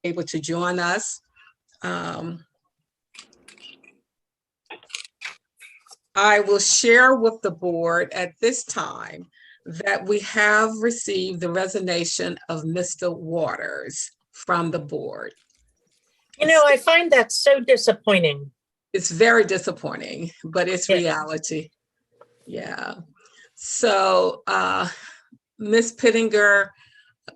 able to join us. I will share with the board at this time that we have received the resignation of Mr. Waters from the board. You know, I find that so disappointing. It's very disappointing, but it's reality. Yeah. So Ms. Pittinger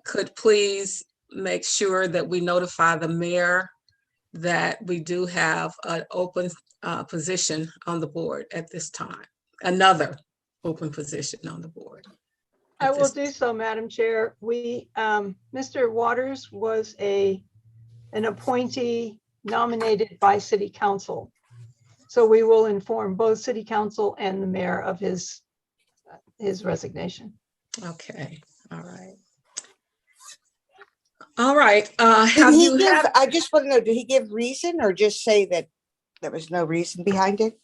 could please make sure that we notify the mayor that we do have an open position on the board at this time, another open position on the board. I will do so, Madam Chair. Mr. Waters was an appointee nominated by City Council. So we will inform both City Council and the mayor of his resignation. Okay, all right. All right. I just want to know, did he give reason or just say that there was no reason behind it?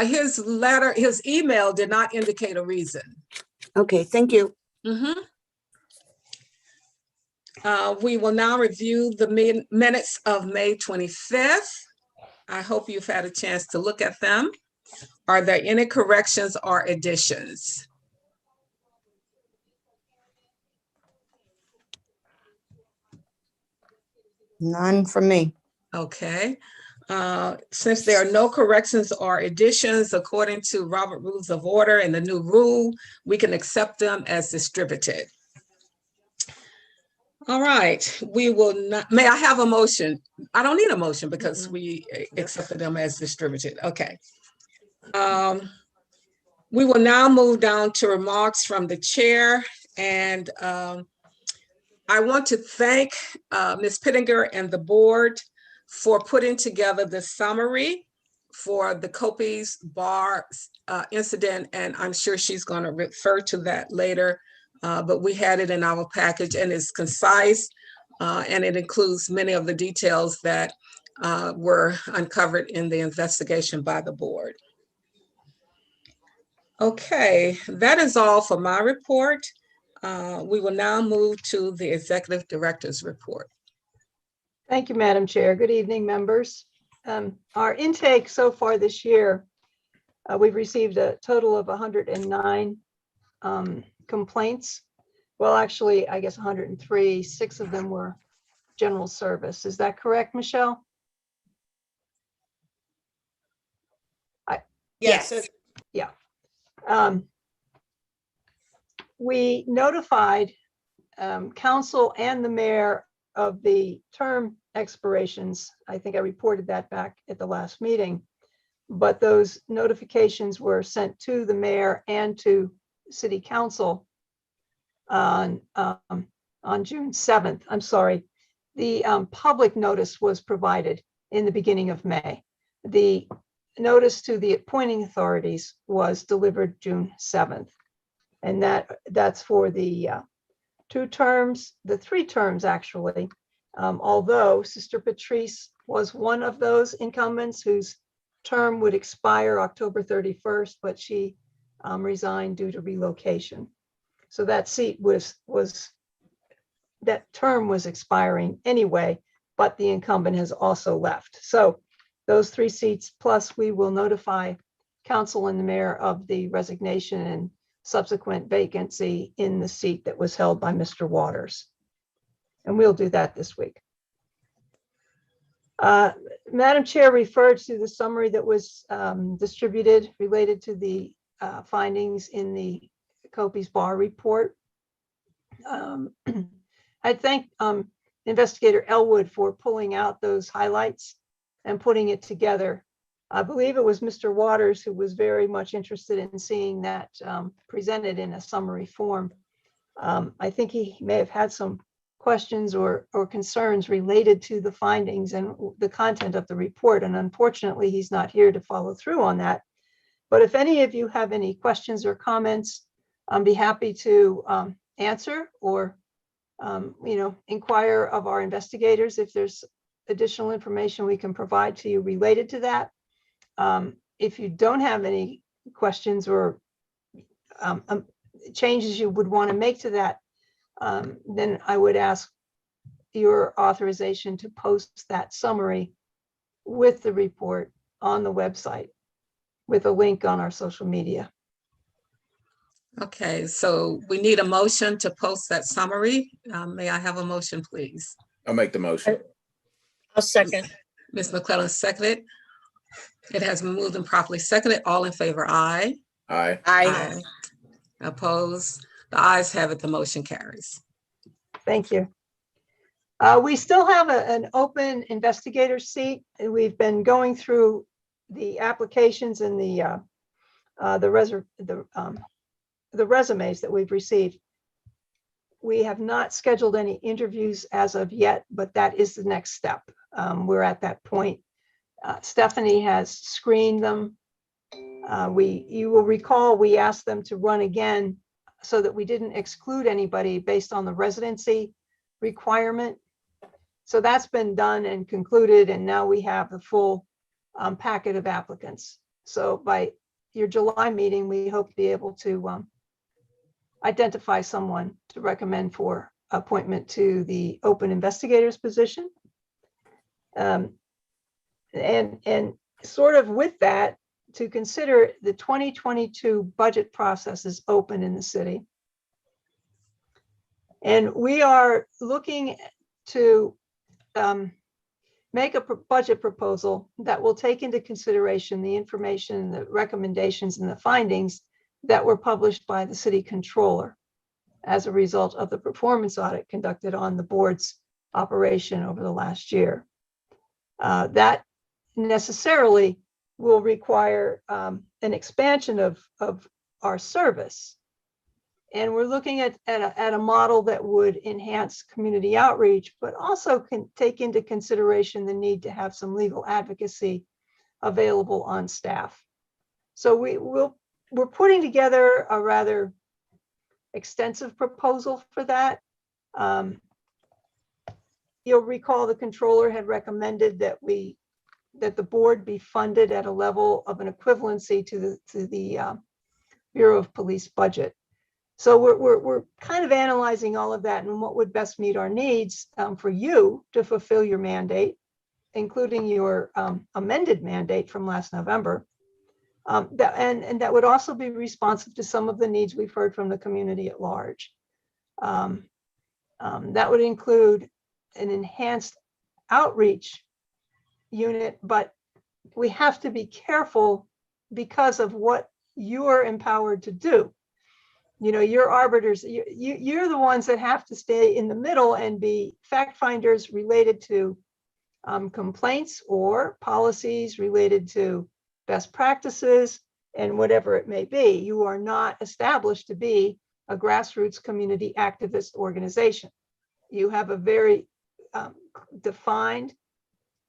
His email did not indicate a reason. Okay, thank you. We will now review the minutes of May 25th. I hope you've had a chance to look at them. Are there any corrections or additions? None from me. Okay. Since there are no corrections or additions, according to Robert Rules of Order and the new rule, we can accept them as distributed. All right, we will not, may I have a motion? I don't need a motion because we accepted them as distributed. Okay. We will now move down to remarks from the chair, and I want to thank Ms. Pittinger and the board for putting together the summary for the Copies Bar incident, and I'm sure she's going to refer to that later, but we had it in our package and it's concise, and it includes many of the details that were uncovered in the investigation by the board. Okay, that is all for my report. We will now move to the Executive Director's report. Thank you, Madam Chair. Good evening, members. Our intake so far this year, we've received a total of 109 complaints. Well, actually, I guess 103, 6 of them were general service. Is that correct, Michelle? Yes. Yeah. We notified council and the mayor of the term expirations. I think I reported that back at the last meeting, but those notifications were sent to the mayor and to City Council on June 7th. I'm sorry. The public notice was provided in the beginning of May. The notice to the appointing authorities was delivered June 7th. And that's for the 2 terms, the 3 terms actually, although Sister Patrice was one of those incumbents whose term would expire October 31st, but she resigned due to relocation. So that seat that term was expiring anyway, but the incumbent has also left. So those 3 seats, plus we will notify council and the mayor of the resignation and subsequent vacancy in the seat that was held by Mr. Waters. And we'll do that this week. Madam Chair referred to the summary that was distributed related to the findings in the Copies Bar report. I thank Investigator Elwood for pulling out those highlights and putting it together. I believe it was Mr. Waters who was very much interested in seeing that presented in a summary form. I think he may have had some questions or concerns related to the findings and the content of the report, and unfortunately he's not here to follow through on that. But if any of you have any questions or comments, I'd be happy to answer or inquire of our investigators if there's additional information we can provide to you related to that. If you don't have any questions or changes you would want to make to that, then I would ask your authorization to post that summary with the report on the website with a link on our social media. Okay, so we need a motion to post that summary. May I have a motion, please? I'll make the motion. I'll second. Ms. McClellan seconded. It has been moved and properly seconded. All in favor, aye. Aye. I, Opposed? The ayes have it, the motion carries. Thank you. We still have an open investigator seat. We've been going through the applications and the resumes that we've received. We have not scheduled any interviews as of yet, but that is the next step. We're at that point. Stephanie has screened them. You will recall, we asked them to run again so that we didn't exclude anybody based on the residency requirement. So that's been done and concluded, and now we have the full packet of applicants. So by your July meeting, we hope to be able to identify someone to recommend for appointment to the open investigators position. And sort of with that, to consider the 2022 budget process is open in the city. And we are looking to make a budget proposal that will take into consideration the information, the recommendations, and the findings that were published by the city controller as a result of the performance audit conducted on the board's operation over the last year. That necessarily will require an expansion of our service. And we're looking at a model that would enhance community outreach, but also can take into consideration the need to have some legal advocacy available on staff. So we're putting together a rather extensive proposal for that. You'll recall the controller had recommended that the board be funded at a level of an equivalency to the Bureau of Police budget. So we're kind of analyzing all of that and what would best meet our needs for you to fulfill your mandate, including your amended mandate from last November. And that would also be responsive to some of the needs we've heard from the community at large. That would include an enhanced outreach unit, but we have to be careful because of what you're empowered to do. You know, you're arbiters, you're the ones that have to stay in the middle and be fact finders related to complaints or policies related to best practices and whatever it may be. You are not established to be a grassroots community activist organization. You have a very defined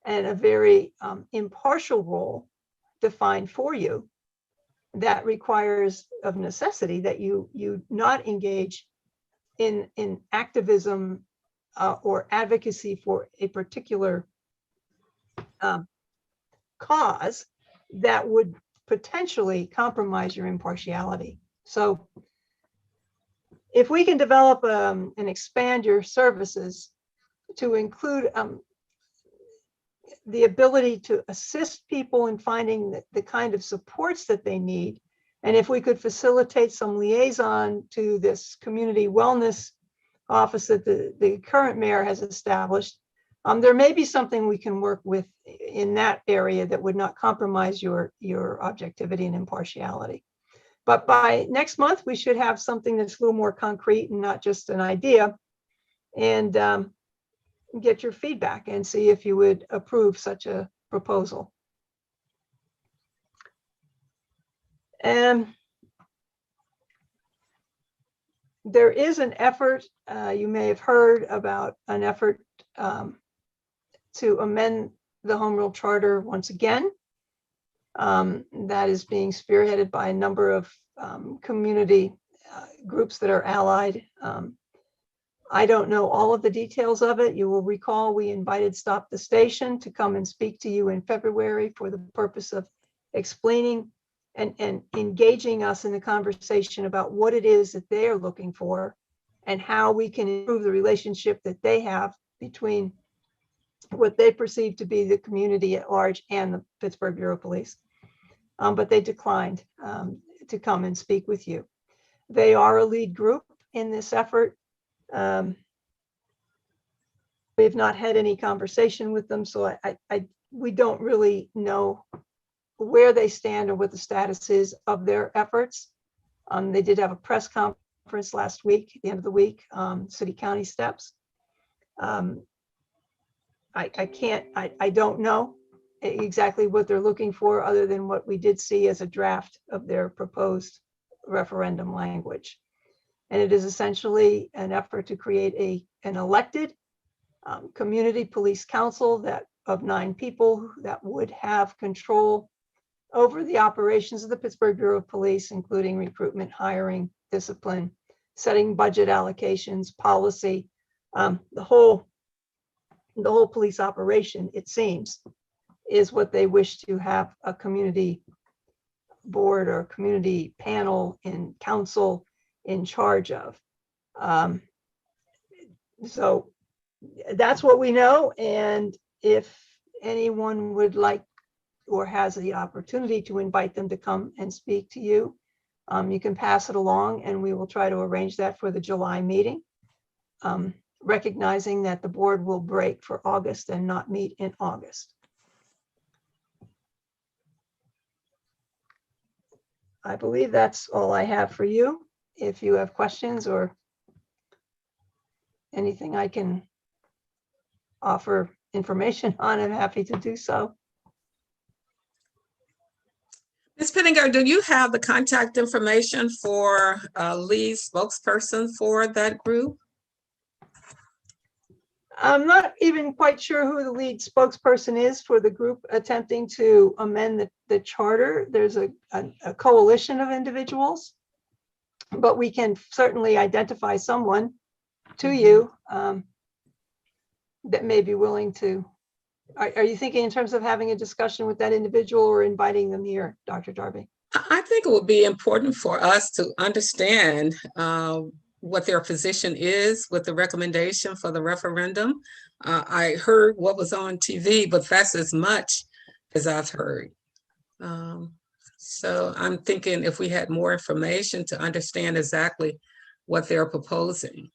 and a very impartial role defined for you that requires of necessity that you not engage in activism or advocacy for a particular cause that would potentially compromise your impartiality. So if we can develop and expand your services to include the ability to assist people in finding the kind of supports that they need, and if we could facilitate some liaison to this community wellness office that the current mayor has established, there may be something we can work with in that area that would not compromise your objectivity and impartiality. But by next month, we should have something that's a little more concrete and not just an idea, and get your feedback and see if you would approve such a proposal. And there is an effort, you may have heard about an effort to amend the Home Rule Charter once again. That is being spearheaded by a number of community groups that are allied. I don't know all of the details of it. You will recall we invited Stop the Station to come and speak to you in February for the purpose of explaining and engaging us in the conversation about what it is that they are looking for and how we can improve the relationship that they have between what they perceive to be the community at large and the Pittsburgh Bureau of Police. But they declined to come and speak with you. They are a lead group in this effort. We've not had any conversation with them, so we don't really know where they stand or what the status is of their efforts. They did have a press conference last week, at the end of the week, city county steps. I don't know exactly what they're looking for, other than what we did see as a draft of their proposed referendum language. And it is essentially an effort to create an elected community police council that of 9 people that would have control over the operations of the Pittsburgh Bureau of Police, including recruitment, hiring, discipline, setting budget allocations, policy, the whole police operation, it seems, is what they wish to have a community board or community panel and council in charge of. So that's what we know. And if anyone would like or has the opportunity to invite them to come and speak to you, you can pass it along, and we will try to arrange that for the July meeting, recognizing that the board will break for August and not meet in August. I believe that's all I have for you. If you have questions or anything I can offer information on, I'm happy to do so. Ms. Pittenger, do you have the contact information for lead spokesperson for that group? I'm not even quite sure who the lead spokesperson is for the group attempting to amend the charter. There's a coalition of individuals, but we can certainly identify someone to you that may be willing to. Are you thinking in terms of having a discussion with that individual or inviting them here, Dr. Darby? I think it would be important for us to understand what their position is with the recommendation for the referendum. I heard what was on TV, but that's as much as I've heard. So I'm thinking if we had more information to understand exactly what they're proposing.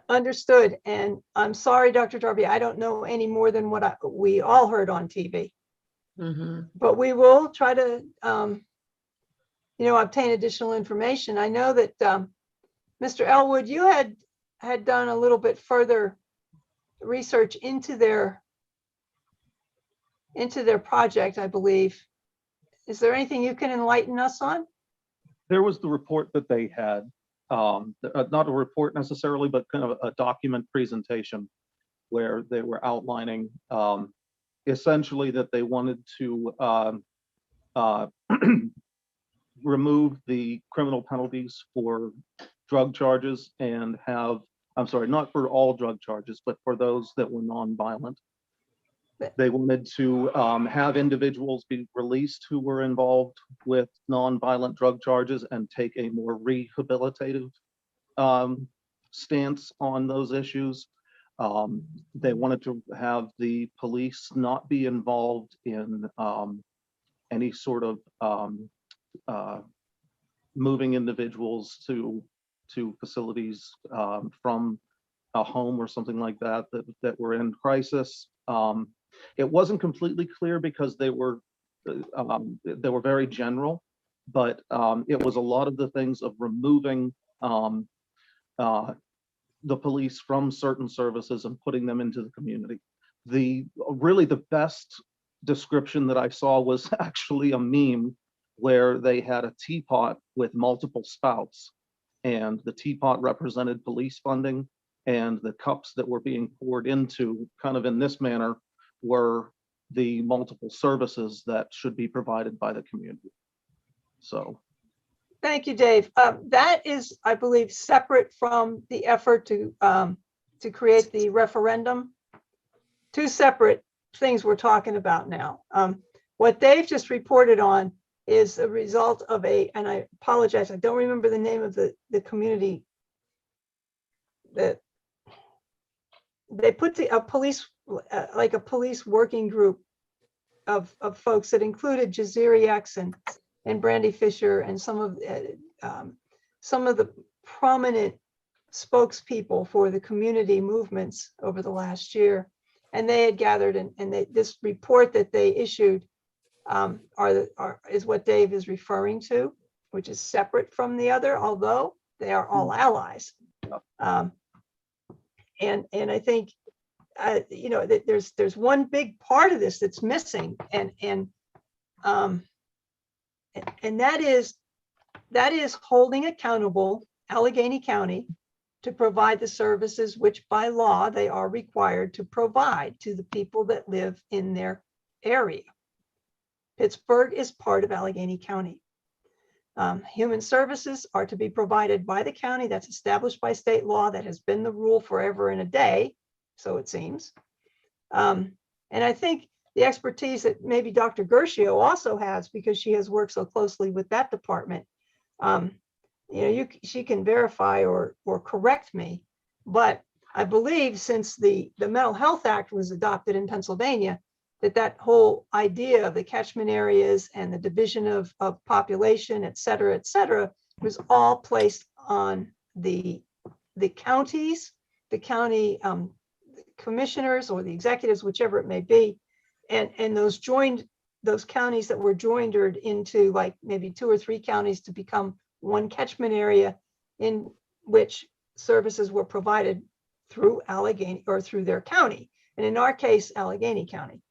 Understood. And I'm sorry, Dr. Darby, I don't know any more than what we all heard on TV. But we will try to, obtain additional information. I know that Mr. Elwood, you had done a little bit further research into their project, I believe. Is there anything you can enlighten us on? There was the report that they had, not a report necessarily, but kind of a document presentation where they were outlining essentially that they wanted to remove the criminal penalties for drug charges and have, I'm sorry, not for all drug charges, but for those that were non-violent. They wanted to have individuals be released who were involved with non-violent drug charges and take a more rehabilitative stance on those issues. They wanted to have the police not be involved in any sort of moving individuals to facilities from a home or something like that were in crisis. It wasn't completely clear because they were very general, but it was a lot of the things of removing the police from certain services and putting them into the community. Really the best description that I saw was actually a meme where they had a teapot with multiple spouts, and the teapot represented police funding, and the cups that were being poured into, kind of in this manner, were the multiple services that should be provided by the community. So. Thank you, Dave. That is, I believe, separate from the effort to create the referendum. Two separate things we're talking about now. What Dave just reported on is a result of and I apologize, I don't remember the name of the community that they put a police, like a police working group of folks that included Jaziri X and Brandy Fisher and some of the prominent spokespeople for the community movements over the last year. And they had gathered, and this report that they issued is what Dave is referring to, which is separate from the other, although they are all allies. And I think that there's one big part of this that's missing, and that is holding accountable Allegheny County to provide the services which by law they are required to provide to the people that live in their area. Pittsburgh is part of Allegheny County. Human services are to be provided by the county. That's established by state law. That has been the rule forever and a day, so it seems. And I think the expertise that maybe Dr. Gershio also has, because she has worked so closely with that department, she can verify or correct me, but I believe since the Mental Health Act was adopted in Pennsylvania, that whole idea of the catchment areas and the division of population, et cetera, was all placed on the counties, the county commissioners or the executives, whichever it may be, and those counties that were joined into like maybe 2 or 3 counties to become one catchment area in which services were provided through Allegheny or through their county. And in our case, Allegheny County.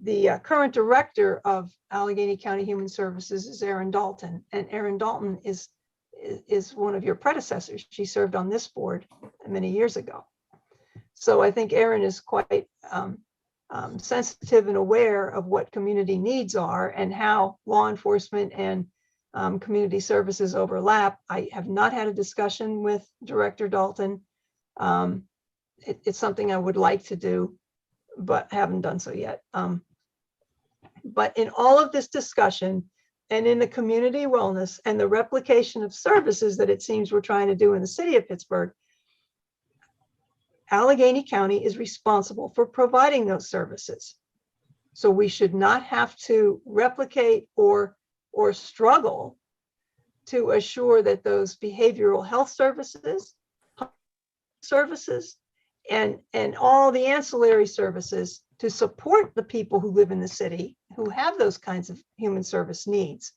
The current director of Allegheny County Human Services is Erin Dalton, and Erin Dalton is one of your predecessors. She served on this board many years ago. So I think Erin is quite sensitive and aware of what community needs are and how law enforcement and community services overlap. I have not had a discussion with Director Dalton. It's something I would like to do, but haven't done so yet. But in all of this discussion and in the community wellness and the replication of services that it seems we're trying to do in the city of Pittsburgh, Allegheny County is responsible for providing those services. So we should not have to replicate or struggle to assure that those behavioral health services and all the ancillary services to support the people who live in the city who have those kinds of human service needs,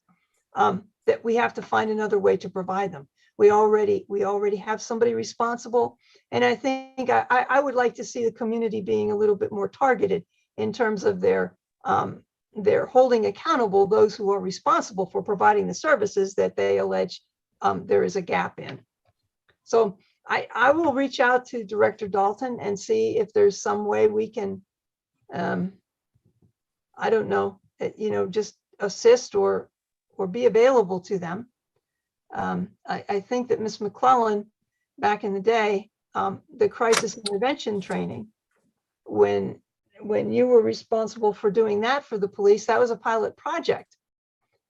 that we have to find another way to provide them. We already have somebody responsible. And I think I would like to see the community being a little bit more targeted in terms of their holding accountable those who are responsible for providing the services that they allege there is a gap in. So I will reach out to Director Dalton and see if there's some way we can, I don't know, just assist or be available to them. I think that Ms. McClellan, back in the day, the crisis intervention training, when you were responsible for doing that for the police, that was a pilot project.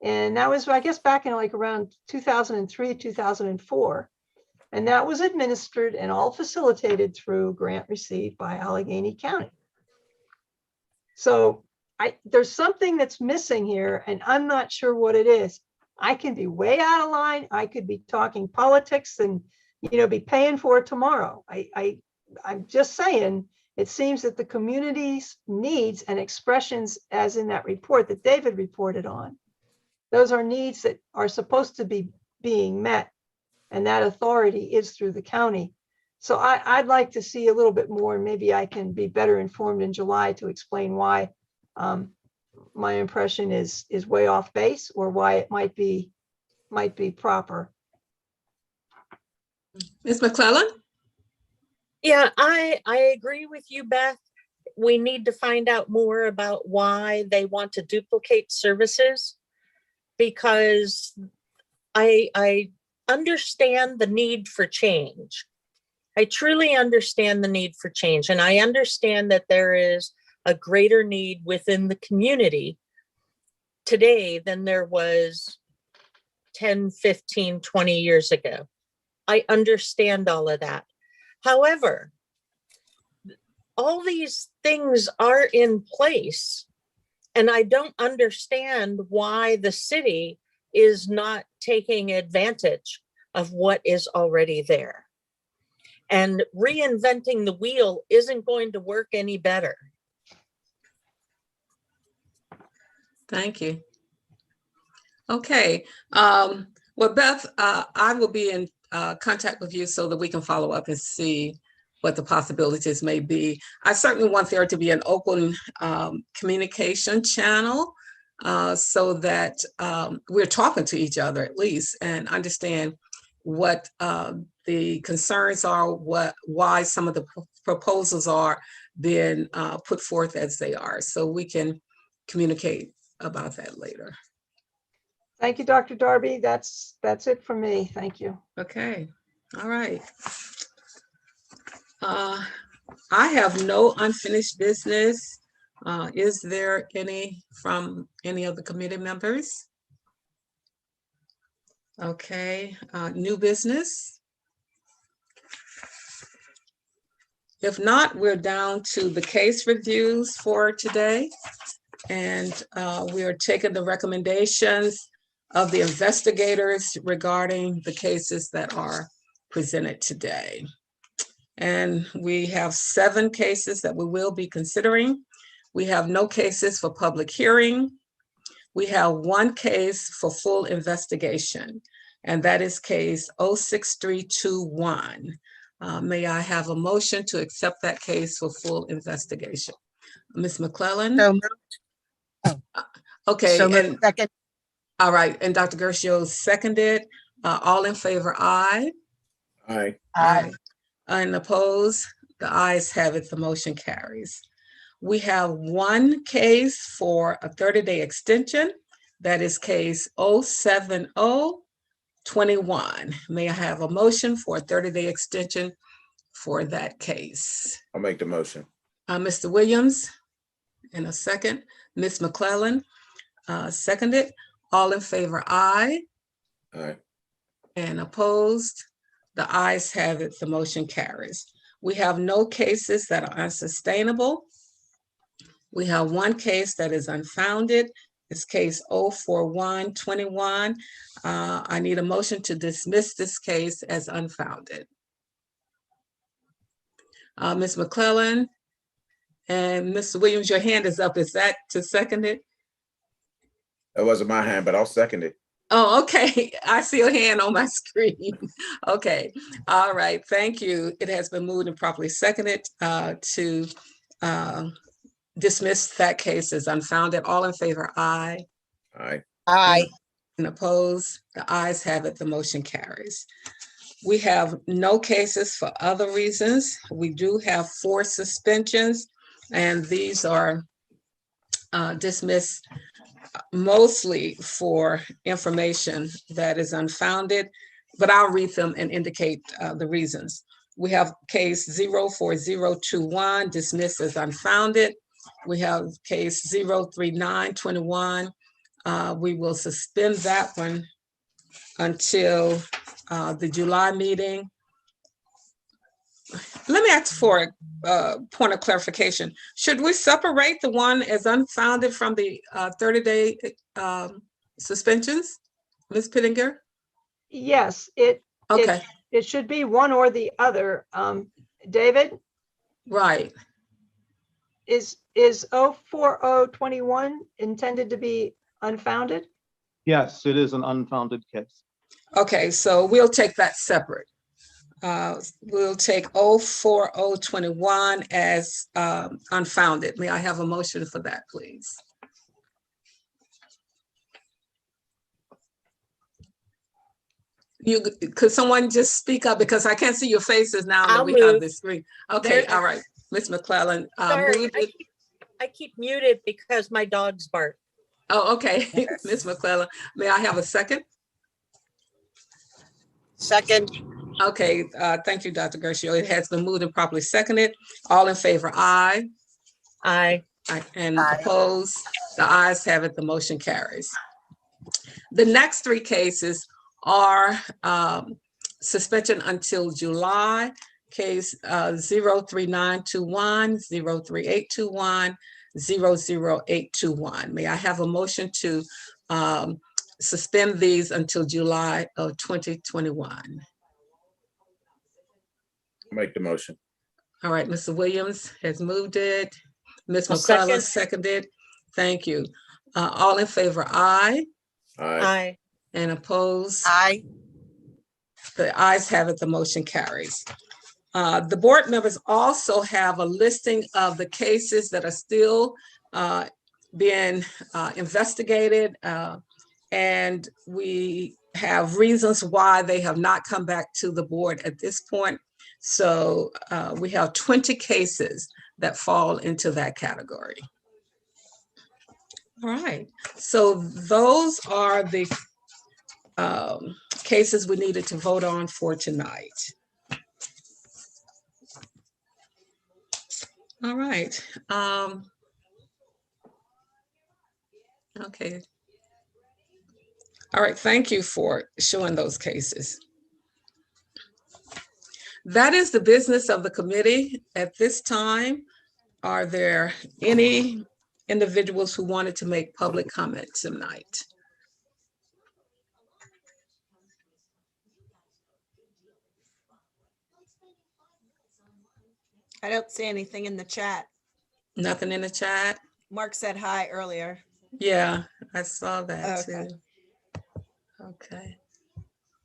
And that was, I guess, back in like around 2003, 2004. And that was administered and all facilitated through grant received by Allegheny County. So there's something that's missing here, and I'm not sure what it is. I can be way out of line. I could be talking politics and, be paying for it tomorrow. I'm just saying, it seems that the community's needs and expressions, as in that report that David reported on, those are needs that are supposed to be being met. And that authority is through the county. So I'd like to see a little bit more, and maybe I can be better informed in July to explain why my impression is way off base, or why it might be proper. Ms. McClellan? Yeah, I agree with you, Beth. We need to find out more about why they want to duplicate services, because I understand the need for change. I truly understand the need for change. And I understand that there is a greater need within the community today than there was 10, 15, 20 years ago. I understand all of that. However, all these things are in place, and I don't understand why the city is not taking advantage of what is already there. And reinventing the wheel isn't going to work any better. Thank you. Okay. Well, Beth, I will be in contact with you so that we can follow up and see what the possibilities may be. I certainly want there to be an open communication channel so that we're talking to each other at least and understand what the concerns are, why some of the proposals are being put forth as they are, so we can communicate about that later. Thank you, Dr. Darby. That's it for me. Thank you. Okay, all right. I have no unfinished business. Is there any from any of the committee members? Okay, new business? If not, we're down to the case reviews for today. And we are taking the recommendations of the investigators regarding the cases that are presented today. And we have 7 cases that we will be considering. We have no cases for public hearing. We have 1 case for full investigation, and that is case 06321. May I have a motion to accept that case for full investigation? Ms. McClellan? So moved. Okay, So moved. and Second. all right, and Dr. Gershio seconded. All in favor, aye. Aye. Aye. And opposed, the ayes have it, the motion carries. We have 1 case for a 30-day extension. That is case 07021. May I have a motion for a 30-day extension for that case? I'll make the motion. Mr. Williams, in a second. Ms. McClellan, seconded. All in favor, aye. Aye. And opposed, the ayes have it, the motion carries. We have no cases that are unsustainable. We have 1 case that is unfounded. It's case 04121. I need a motion to dismiss this case as unfounded. Ms. McClellan and Mr. Williams, your hand is up. Is that to second it? That wasn't my hand, but I'll second it. Oh, okay. I see a hand on my screen. Okay. All right. Thank you. It has been moved and properly seconded to dismiss that case as unfounded. All in favor, aye. Aye. Aye. And opposed, the ayes have it, the motion carries. We have no cases for other reasons. We do have 4 suspensions, and these are dismissed mostly for information that is unfounded, but I'll read them and indicate the reasons. We have case 04021 dismissed as unfounded. We have case 03921. We will suspend that one until the July meeting. Let me ask for a point of clarification. Should we separate the one as unfounded from the 30-day suspensions, Ms. Pittenger? Yes, Okay, it should be one or the other. David, right. is 04021 intended to be unfounded? Yes, it is an unfounded case. Okay, so we'll take that separate. We'll take 04021 as unfounded. May I have a motion for that, please? Could someone just speak up, because I can't see your faces now that I'll we have move. the screen. Okay, There- all right. Ms. McClellan. Sorry, moved it. I keep muted because my dogs bark. Oh, okay. Ms. McClellan, may I have a second? Second. Okay, thank you, Dr. Gershio. It has been moved and properly seconded. All in favor, aye. Aye. And Aye. opposed, the ayes have it, the motion carries. The next 3 cases are suspension until July, case 03921, 03821, 00821. May I have a motion to suspend these until July of 2021? Make the motion. All right, Mr. Williams has moved it. Ms. I'll McCullough second. seconded. Thank you. All in favor, aye, Aye. Aye. and opposed? Aye. The ayes have it, the motion carries. The board members also have a listing of the cases that are still being investigated. And we have reasons why they have not come back to the board at this point. So we have 20 cases that fall into that category. All right, so those are the cases we needed to vote on for tonight. All right. Okay. All right, thank you for showing those cases. That is the business of the committee at this time. Are there any individuals who wanted to make public comment tonight? I don't see anything in the chat. Nothing in the chat? Mark said hi earlier. Yeah, I saw that Okay. too. Okay.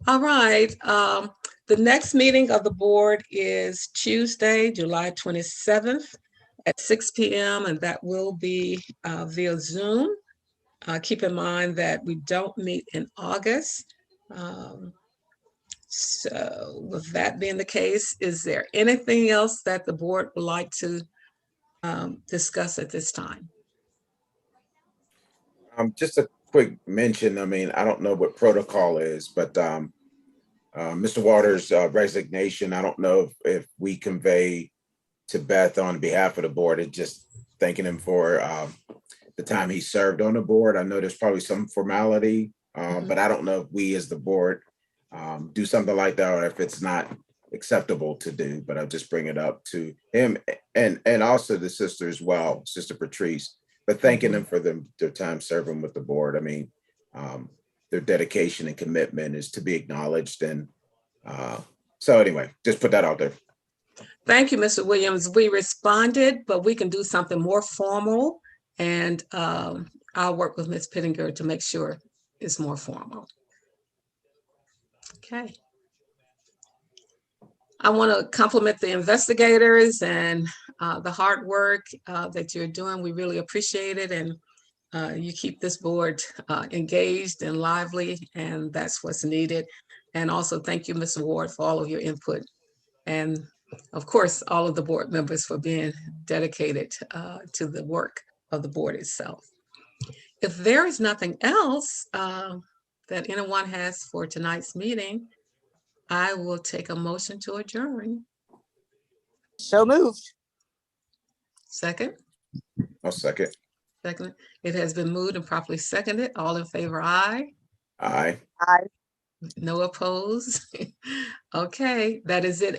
All right. The next meeting of the board is Tuesday, July 27th at 6 p.m. and that will be via Zoom. Keep in mind that we don't meet in August. So with that being the case, is there anything else that the board would like to discuss at this time? Just a quick mention. I mean, I don't know what protocol is, but Mr. Waters' resignation, I don't know if we convey to Beth on behalf of the board, and just thanking him for the time he served on the board. I know there's probably some formality, but I don't know if we as the board do something like that, or if it's not acceptable to do, but I'll just bring it up to him and also the sister as well, Sister Patrice, but thanking them for their time serving with the board. I mean, their dedication and commitment is to be acknowledged. And so anyway, just put that out there. Thank you, Mr. Williams. We responded, but we can do something more formal, and I'll work with Ms. Pittenger to make sure it's more formal. Okay. I want to compliment the investigators and the hard work that you're doing. We really appreciate it, and you keep this board engaged and lively, and that's what's needed. And also thank you, Mr. Ward, for all of your input. And of course, all of the board members for being dedicated to the work of the board itself. If there is nothing else that anyone has for tonight's meeting, I will take a motion to adjourn. So moved. Second? I'll second. Second. It has been moved and properly seconded. All in favor, aye. Aye. Aye. No opposed. Okay, that is it.